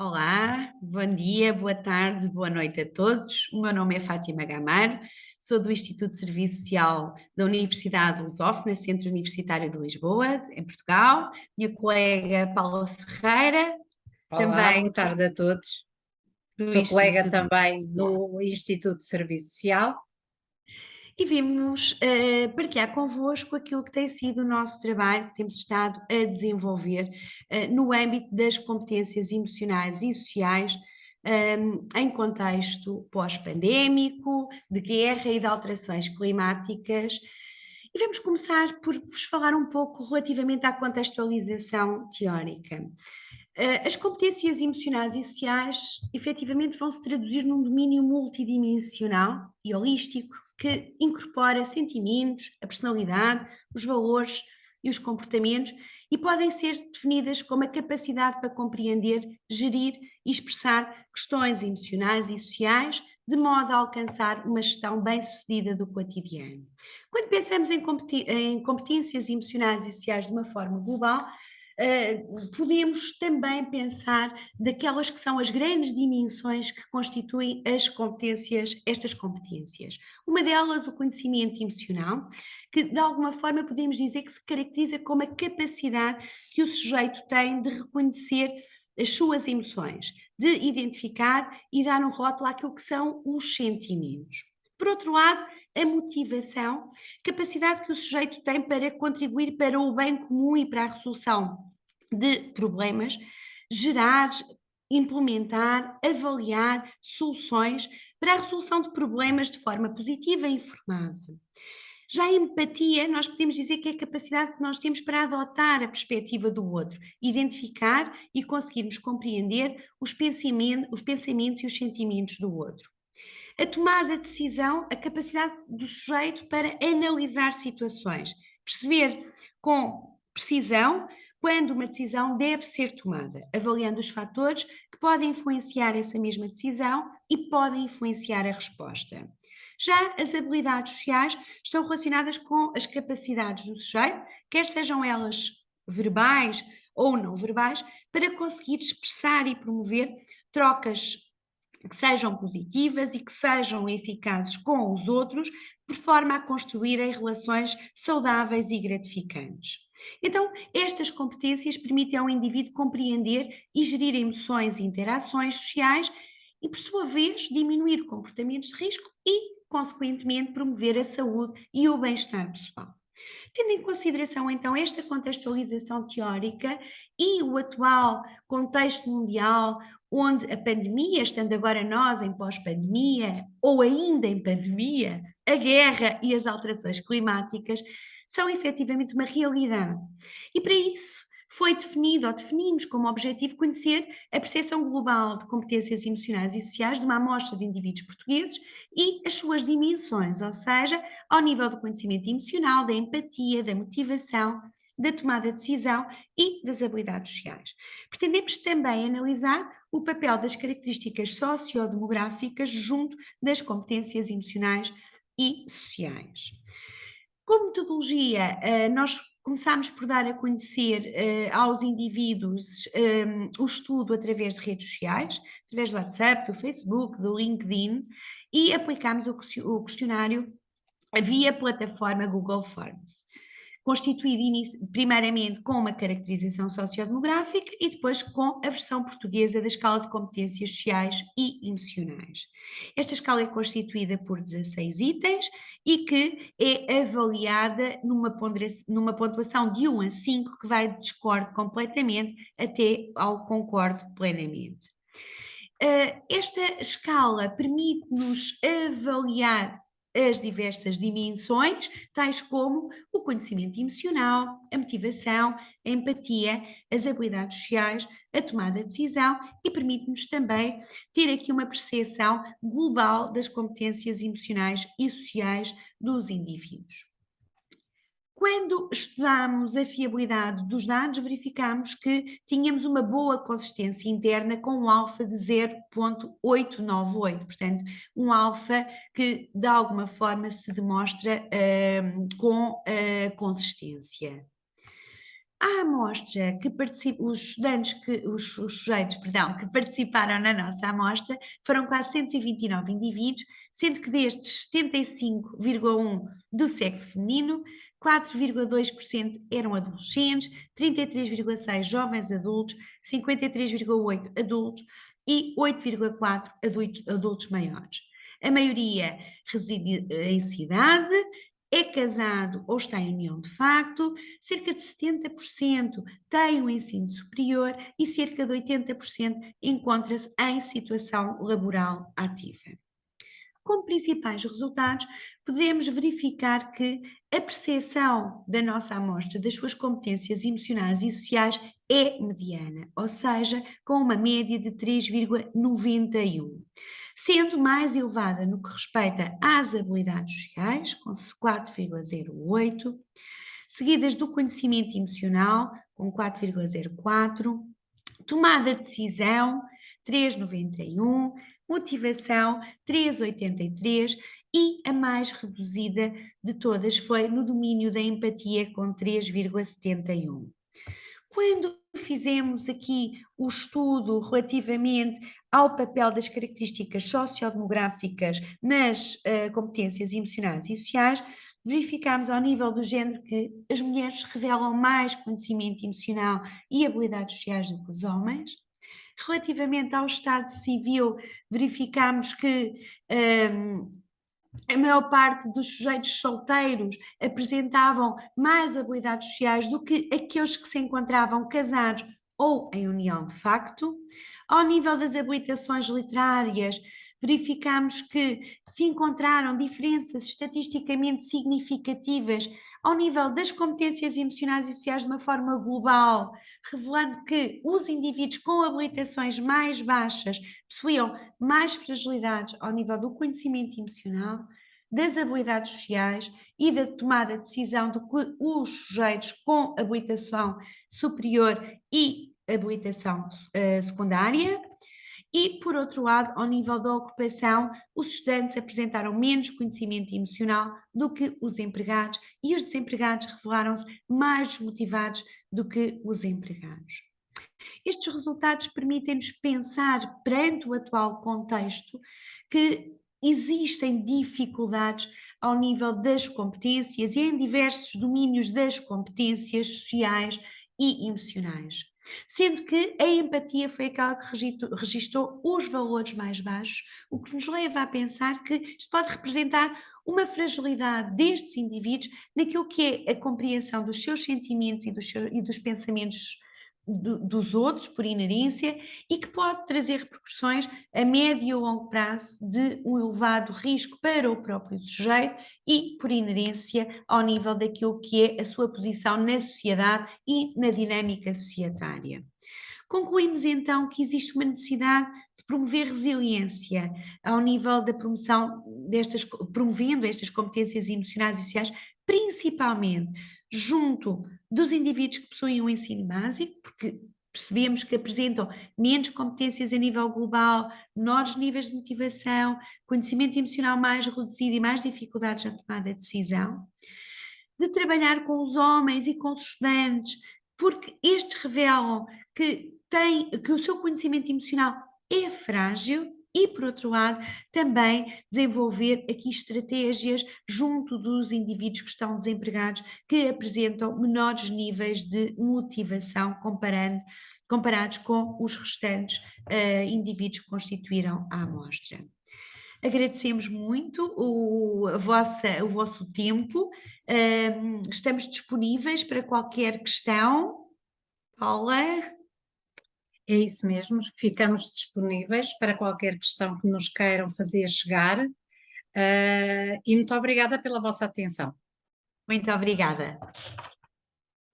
Olá, bom dia, boa tarde, boa noite a todos. O meu nome é Fátima Gameiro, sou do Instituto de Serviço Social da Universidade Lusófona, Centro Universitário de Lisboa, em Portugal. Minha colega Paula Ferreira, Olá, também boa tarde a todos. do Sou colega Instituto de também Serviço Social. no Instituto de Serviço Social. E vimos partilhar convosco aquilo que tem sido o nosso trabalho que temos estado a desenvolver no âmbito das competências emocionais e sociais, em contexto pós-pandémico, de guerra e de alterações climáticas. E vamos começar por vos falar um pouco relativamente à contextualização teórica. As competências emocionais e sociais efetivamente vão se traduzir num domínio multidimensional e holístico que incorpora sentimentos, a personalidade, os valores e os comportamentos e podem ser definidas como a capacidade para compreender, gerir e expressar questões emocionais e sociais de modo a alcançar uma gestão bem-sucedida do cotidiano. Quando pensamos em competências emocionais e sociais de uma forma global, podemos também pensar daquelas que são as grandes dimensões que constituem estas competências. Uma delas, o conhecimento emocional, que de alguma forma podemos dizer que se caracteriza como a capacidade que o sujeito tem de reconhecer as suas emoções, de identificar e dar um rótulo àquilo que são os sentimentos. Por outro lado, a motivação, capacidade que o sujeito tem para contribuir para o bem comum e para a resolução de problemas, gerar, implementar, avaliar soluções para a resolução de problemas de forma positiva e informada. Já a empatia, nós podemos dizer que é a capacidade que nós temos para adotar a perspectiva do outro, identificar e conseguirmos compreender os pensamentos e os sentimentos do outro. A tomada de decisão, a capacidade do sujeito para analisar situações, perceber com precisão quando uma decisão deve ser tomada, avaliando os fatores que podem influenciar essa mesma decisão e podem influenciar a resposta. Já as habilidades sociais estão relacionadas com as capacidades do sujeito, quer sejam elas verbais ou não verbais, para conseguir expressar e promover trocas que sejam positivas e que sejam eficazes com os outros, por forma a construírem relações saudáveis e gratificantes. Então, estas competências permitem ao indivíduo compreender e gerir emoções e interações sociais e, por sua vez, diminuir comportamentos de risco e, consequentemente, promover a saúde e o bem-estar pessoal. Tendo em consideração então esta contextualização teórica e o atual contexto mundial, onde a pandemia, estando agora nós em pós-pandemia ou ainda em pandemia, a guerra e as alterações climáticas são efetivamente uma realidade. E para isso foi definido ou definimos como objetivo conhecer a percepção global de competências emocionais e sociais de uma amostra de indivíduos portugueses e as suas dimensões, ou seja, ao nível do conhecimento emocional, da empatia, da motivação, da tomada de decisão e das habilidades sociais. Pretendemos também analisar o papel das características sociodemográficas junto das competências emocionais e sociais. Como metodologia, nós começámos por dar a conhecer aos indivíduos o estudo através de redes sociais, através do WhatsApp, do Facebook, do LinkedIn, e aplicámos o questionário via plataforma Google Forms, constituído primeiramente com uma caracterização sociodemográfica e depois com a versão portuguesa da escala de competências sociais e emocionais. Esta escala é constituída por 16 itens e que é avaliada numa pontuação de 1 a 5, que vai de discordo completamente até ao concordo plenamente. Esta escala permite-nos avaliar as diversas dimensões, tais como o conhecimento emocional, a motivação, a empatia, as habilidades sociais, a tomada de decisão e permite-nos também ter aqui uma percepção global das competências emocionais e sociais dos indivíduos. Quando estudamos a fiabilidade dos dados, verificamos que tínhamos uma boa consistência interna com um alfa de 0,898, portanto, um alfa que de alguma forma se demonstra com consistência. A amostra que os estudantes os sujeitos, perdão, que participaram na nossa amostra foram 429 indivíduos, sendo que destes 75,1 do sexo feminino, 4,2% eram adolescentes, 33,6 jovens adultos, 53,8 adultos e 8,4 adultos maiores. A maioria reside em cidade, é casado ou está em união de facto, cerca de 70% têm o ensino superior e cerca de 80% encontra-se em situação laboral ativa. Como principais resultados, podemos verificar que a percepção da nossa amostra das suas competências emocionais e sociais é mediana, ou seja, com uma média de 3,91, sendo mais elevada no que respeita às habilidades sociais, com 4,08, seguidas do conhecimento emocional, com 4,04, tomada de decisão, 3,91, motivação, 3,83 e a mais reduzida de todas foi no domínio da empatia, com 3,71. Quando fizemos aqui o estudo relativamente ao papel das características sociodemográficas nas competências emocionais e sociais, verificámos ao nível do género que as mulheres revelam mais conhecimento emocional e habilidades sociais do que os homens. Relativamente ao Estado civil, verificámos que a maior parte dos sujeitos solteiros apresentavam mais habilidades sociais do que aqueles que se encontravam casados ou em união de facto. Ao nível das habilitações literárias, verificamos que se encontraram diferenças estatisticamente significativas ao nível das competências emocionais e sociais de uma forma global, revelando que os indivíduos com habilitações mais baixas possuíam mais fragilidades ao nível do conhecimento emocional, das habilidades sociais e da tomada de decisão do que os sujeitos com habilitação superior e habilitação secundária. E, por outro lado, ao nível da ocupação, os estudantes apresentaram menos conhecimento emocional do que os empregados e os desempregados revelaram-se mais desmotivados do que os empregados. Estes resultados permitem-nos pensar, perante o atual contexto, que existem dificuldades ao nível das competências e em diversos domínios das competências sociais e emocionais. Sendo que a empatia foi aquela que registrou os valores mais baixos, o que nos leva a pensar que isto pode representar uma fragilidade destes indivíduos naquilo que é a compreensão dos seus sentimentos e dos pensamentos dos outros, por inerência, e que pode trazer repercussões a médio e longo prazo de um elevado risco para o próprio sujeito e, por inerência, ao nível daquilo que é a sua posição na sociedade e na dinâmica societária. Concluímos então que existe uma necessidade de promover resiliência ao nível da promoção promovendo estas competências emocionais e sociais, principalmente junto dos indivíduos que possuem um ensino básico, porque percebemos que apresentam menos competências a nível global, menores níveis de motivação, conhecimento emocional mais reduzido e mais dificuldades na tomada de decisão, de trabalhar com os homens e com os estudantes, porque estes revelam que o seu conhecimento emocional é frágil e, por outro lado, também desenvolver aqui estratégias junto dos indivíduos que estão desempregados, que apresentam menores níveis de motivação comparados com os restantes indivíduos que constituíram a amostra. Agradecemos muito o vosso tempo, estamos disponíveis para qualquer questão. Paula? É isso mesmo, ficamos disponíveis para qualquer questão que nos queiram fazer chegar, e muito obrigada pela vossa atenção. Muito obrigada.